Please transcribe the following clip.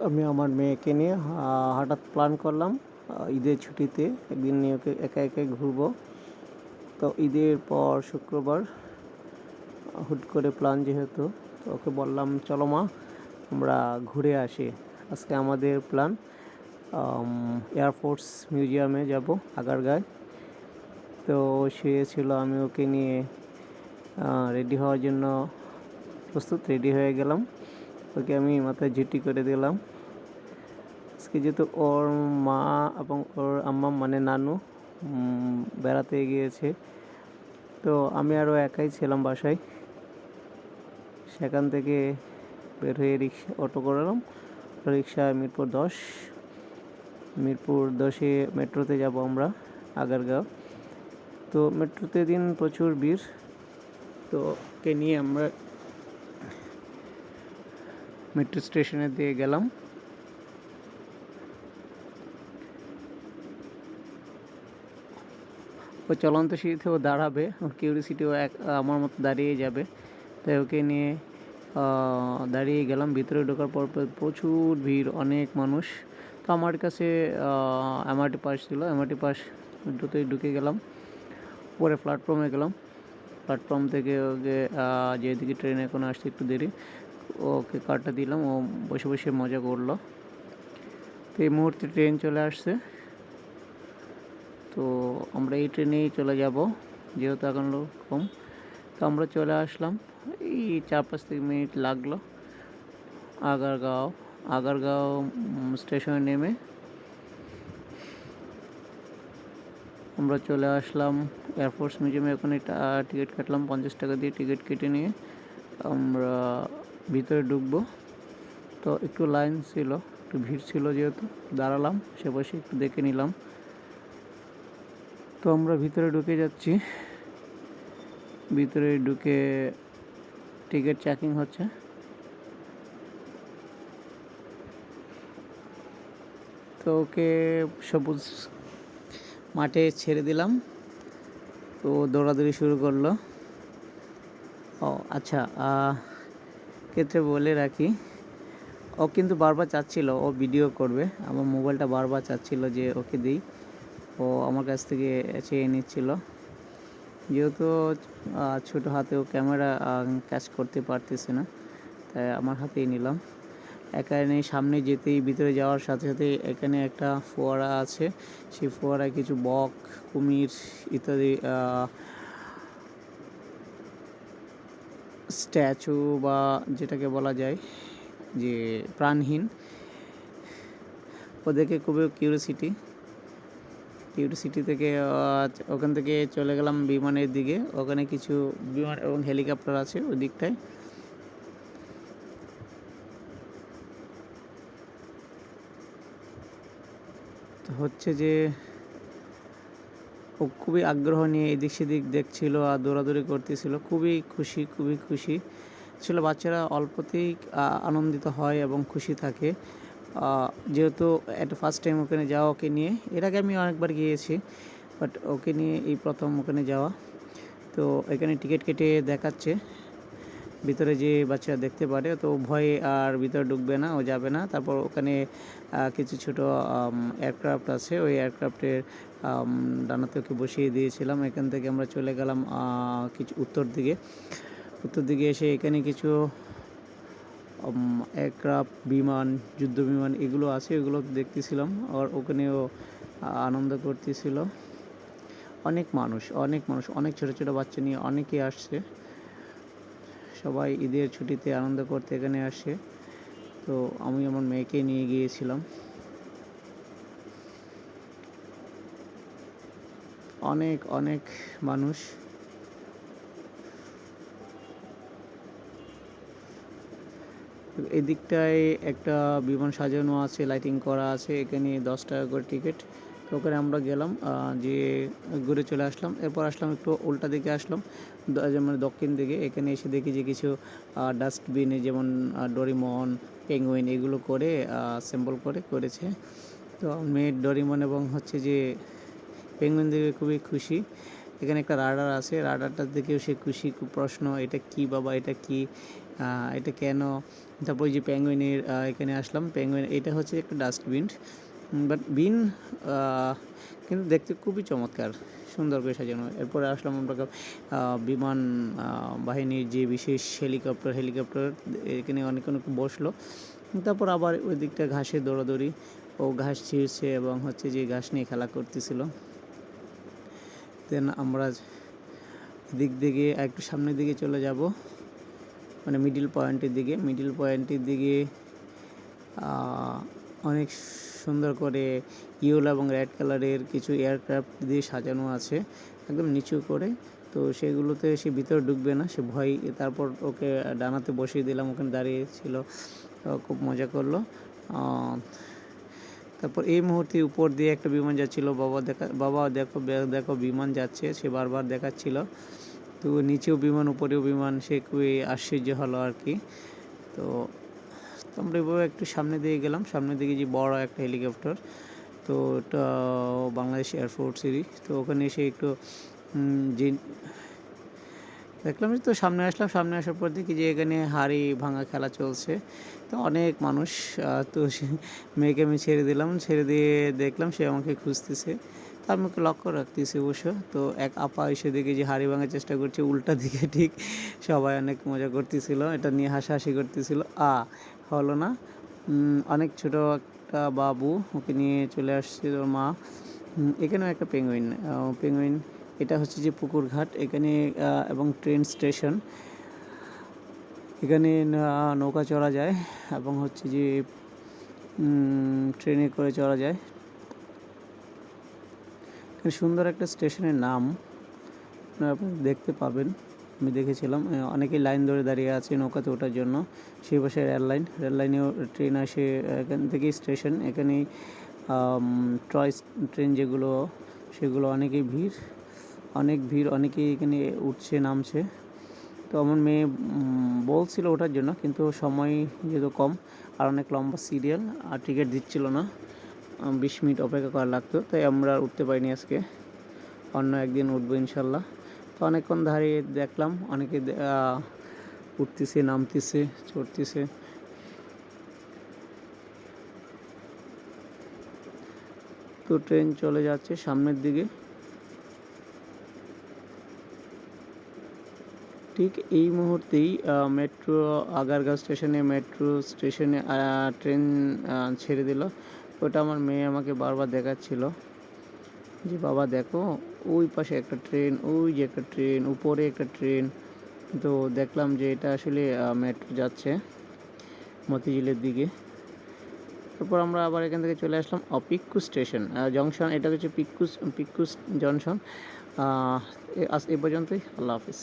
আমি আমার মেয়েকে নিয়ে হঠাৎ প্ল্যান করলাম ঈদের ছুটিতে একদিন নিয়ে ওকে একা একা ঘুরবো। তো ঈদের পর শুক্রবার হুট করে প্ল্যান যেহেতু, তো ওকে বললাম চলো মা আমরা ঘুরে আসি। আজকে আমাদের প্ল্যান এয়ারফোর্স মিউজিয়ামে যাব আগারগাঁয়। তো শুয়েছিল, আমি ওকে নিয়ে রেডি হওয়ার জন্য রেডি হয়ে গেলাম। ওকে আমি মাথায় ঝুটি করে দিলাম। আজকে যেহেতু ওর মা এবং ওর আম্মা মানে নানু বেড়াতে গিয়েছে, তো আমি আরও একাই ছিলাম বাসায়। সেখান থেকে বের হয়ে অটো করলাম, রিক্সা মিরপুর 10-এ মেট্রোতে যাব আমরা আগারগাঁও। তো মেট্রোতে দিন প্রচুর ভিড়। তো ওকে নিয়ে আমরা মেট্রো স্টেশনের দিকে গেলাম। ও চলন্ত সিঁড়িতেও দাঁড়াবে, ওর কিউরিসিটিও আমার মতো দাঁড়িয়ে যাবে। তাই ওকে নিয়ে দাঁড়িয়ে গেলাম। ভিতরে ঢোকার পর প্রচুর ভিড়, অনেক মানুষ। তো আমার কাছে এমআরটি পাস ছিল, এমআরটি পাস দুটোই ঢুকে গেলাম। পরে প্ল্যাটফর্মে গেলাম। প্ল্যাটফর্ম থেকে ওকে যেদিকে ট্রেন এখন আসতে একটু দেরি, ওকে কার্ডটা দিলাম, ও বসে বসে মজা করলো। তো এই মুহূর্তে ট্রেন চলে আসছে। তো আমরা এই ট্রেনেই চলে যাব, যেহেতু এখন লোক কম। তো আমরা চলে আসলাম, এই 4-5 মিনিট লাগলো আগারগাঁও স্টেশনে নেমে আমরা চলে আসলাম এয়ারফোর্স মিউজিয়ামে। ওখানে টিকিট কাটলাম 50 টাকা দিয়ে। টিকিট কেটে নিয়ে আমরা ভিতরে ঢুকবো। তো একটু লাইন ছিল, একটু ভিড় ছিল, যেহেতু দাঁড়ালাম সে বসে একটু দেখে নিলাম। তো আমরা ভিতরে ঢুকে যাচ্ছি। ভিতরে ঢুকে টিকিট চেকিং হচ্ছে। তো ওকে সবুজ মাঠে ছেড়ে দিলাম। তো দৌড়াদৌড়ি শুরু করলো। ও আচ্ছা, ক্ষেত্রে বলে রাখি, ও কিন্তু বারবার চাচ্ছিল ও ভিডিও করবে। আমার মোবাইলটা বারবার চাচ্ছিল যে ওকে দিই, ও আমার কাছ থেকে চেয়ে নিচ্ছিল। যেহেতু ছোটো হাতেও ক্যামেরা ক্যাচ করতে পারতেছে না, তাই আমার হাতেই নিলাম। এখানে সামনে যেতেই, ভিতরে যাওয়ার সাথে সাথে এখানে একটা ফোয়ারা আছে। সেই ফোয়ারায় কিছু বক, কুমির ইত্যাদি স্ট্যাচু বা যেটাকে বলা যায় যে প্রাণহীন, ওদেরকে খুবই কিউরিসিটি থেকে ওখান থেকে চলে গেলাম বিমানের দিকে। ওখানে কিছু বিমান এবং হেলিকপ্টার আছে ওই দিকটায়। তো হচ্ছে যে ও খুবই আগ্রহ নিয়ে এদিক সেদিক দেখছিল আর দৌড়াদৌড়ি করতেছিল। খুবই খুশি ছিল। বাচ্চারা অল্পতেই আনন্দিত হয় এবং খুশি থাকে। যেহেতু একটা ফার্স্ট টাইম ওখানে যাওয়া ওকে নিয়ে। এর আগে আমি অনেকবার গিয়েছি, বাট ওকে নিয়ে এই প্রথম ওখানে যাওয়া। তো এখানে টিকিট কেটে দেখাচ্ছে, ভিতরে যে বাচ্চারা দেখতে পারে। তো ভয়ে আর ভিতরে ঢুকবে না, ও যাবে না। তারপর ওখানে কিছু ছোটো এয়ারক্রাফট আছে, ওই এয়ারক্রাফটের ডানাতে ওকে বসিয়ে দিয়েছিলাম। এখান থেকে আমরা চলে গেলাম কিছু উত্তর দিকে এসে এখানে কিছু এয়ারক্রাফট, বিমান, যুদ্ধ বিমান এগুলো আছে, এগুলো দেখতেছিলাম। আর ওখানেও আনন্দ করতেছিল। অনেক মানুষ, অনেক ছোটো ছোটো বাচ্চা নিয়ে অনেকেই আসছে। সবাই ঈদের ছুটিতে আনন্দ করতে এখানে আসে। তো আমি আমার মেয়েকে নিয়ে গিয়েছিলাম। অনেক মানুষ। এদিকটায় একটা বিমান সাজানো আছে, লাইটিং করা আছে। এখানে 10 টাকা করে টিকিট। তো ওখানে আমরা গেলাম, যে ঘুরে চলে আসলাম। এরপর আসলাম একটু উল্টা দিকে আসলাম, মানে দক্ষিণ দিকে। এখানে এসে দেখি যে কিছু ডাস্টবিনে যেমন ডোরিমন, পেঙ্গুইন এগুলো করে অ্যাসেম্বল করেছে। তো মেয়ে ডোরিমন এবং হচ্ছে যে পেঙ্গুইন দেখে খুবই খুশি। এখানে একটা রাডার আছে, রাডারটা দেখেও সে খুশি। খুব প্রশ্ন, এটা কি বাবা, এটা কি, এটা কেন, তারপর ওই যে পেঙ্গুইনের এখানে আসলাম। পেঙ্গুইন এটা হচ্ছে একটা ডাস্টবিন, বাট বিন কিন্তু দেখতে খুবই চমৎকার, সুন্দর করে সাজানো। এরপরে আসলাম আমরা বিমান বাহিনীর যে বিশেষ হেলিকপ্টার এখানে অনেক বসলো। তারপর আবার ওই দিকটা ঘাসে দৌড়াদৌড়ি, ও ঘাস ছিঁড়ছে এবং হচ্ছে যে ঘাস নিয়ে খেলা করতেছিল। দেন আমরা দিক থেকে একটু সামনের দিকে চলে যাব, মানে মিডিল পয়েন্টের দিকে অনেক সুন্দর করে ইয়েলো এবং রেড কালারের কিছু এয়ারক্রাফট দিয়ে সাজানো আছে একদম নিচু করে। তো সেগুলোতে সে ভিতরে ঢুকবে না, সে ভয়। তারপর ওকে ডানাতে বসিয়ে দিলাম, ওখানে দাঁড়িয়ে ছিল, খুব মজা করলো। তারপর এই মুহূর্তে উপর দিয়ে একটা বিমান যাচ্ছিল। বাবা দেখো বিমান যাচ্ছে, সে বারবার দেখাচ্ছিল। তো নিচেও বিমান উপরেও বিমান, সে খুবই আশ্চর্য হলো আর কি। তো আমরা এভাবে একটু সামনের দিকে গেলাম, সামনের দিকে যে বড় একটা হেলিকপ্টার, তো ওটা বাংলাদেশ এয়ারফোর্সেরই। তো ওখানে এসে একটু যে দেখলাম, তো সামনে আসলাম। সামনে আসার পর দেখি যে এখানে হাড়ি ভাঙা খেলা চলছে। তো অনেক মানুষ, তো মেয়েকে আমি ছেড়ে দিলাম, ছেড়ে দিয়ে দেখলাম সে আমাকে খুঁজতেছে, তো আমি ওকে লক্ষ্য রাখতেছি অবশ্য। তো এক আপা এসে দেখি যে হাড়ি ভাঙার চেষ্টা করছে উল্টা দিকে, ঠিক। সবাই অনেক মজা করতেছিল, এটা নিয়ে হাসাহাসি করতেছিল। হলো না। অনেক ছোট একটা বাবু, ওকে নিয়ে চলে আসছে ওর মা। এখানেও একটা পেঙ্গুইন। এটা হচ্ছে যে পুকুর ঘাট এখানে, এবং ট্রেন স্টেশন। এখানে নৌকা চড়া যায় এবং হচ্ছে যে ট্রেনে করে চড়া যায়। সুন্দর একটা স্টেশনের নাম আপনারা দেখতে পাবেন, আমি দেখেছিলাম। অনেকেই লাইন ধরে দাঁড়িয়ে আছে নৌকাতে ওঠার জন্য। সেই পাশে রেললাইনেও ট্রেন আসে, এখান থেকেই স্টেশন। এখানেই টয় ট্রেন যেগুলো, সেগুলো অনেক ভিড়, অনেকেই এখানে উঠছে নামছে। তো আমার মেয়ে বলছিল ওঠার জন্য, কিন্তু সময় যেহেতু কম আর অনেক লম্বা সিরিয়াল, আর টিকিট দিচ্ছিল না, 20 মিনিট অপেক্ষা করা লাগতো, তাই আমরা উঠতে পারিনি আজকে। অন্য একদিন উঠবো ইনশাল্লাহ। তো অনেকক্ষণ দাঁড়িয়ে দেখলাম, অনেকে উঠতেছে, নামতেছে, চড়তেছে। তো ট্রেন চলে যাচ্ছে সামনের দিকে। ঠিক এই মুহূর্তেই আগারগাঁও মেট্রো স্টেশনে ট্রেন ছেড়ে দিল। ওটা আমার মেয়ে আমাকে বারবার দেখাচ্ছিল যে বাবা দেখো ওই পাশে একটা ট্রেন, ওই যে একটা ট্রেন, উপরে একটা ট্রেন। তো দেখলাম যে এটা আসলে মেট্রো যাচ্ছে মতিঝিলের দিকে। তারপর আমরা আবার এখান থেকে চলে আসলাম পিক্কু স্টেশন জংশন। এটা হচ্ছে পিক্কু জংশন। আজ এ পর্যন্তই, আল্লাহ হাফিজ।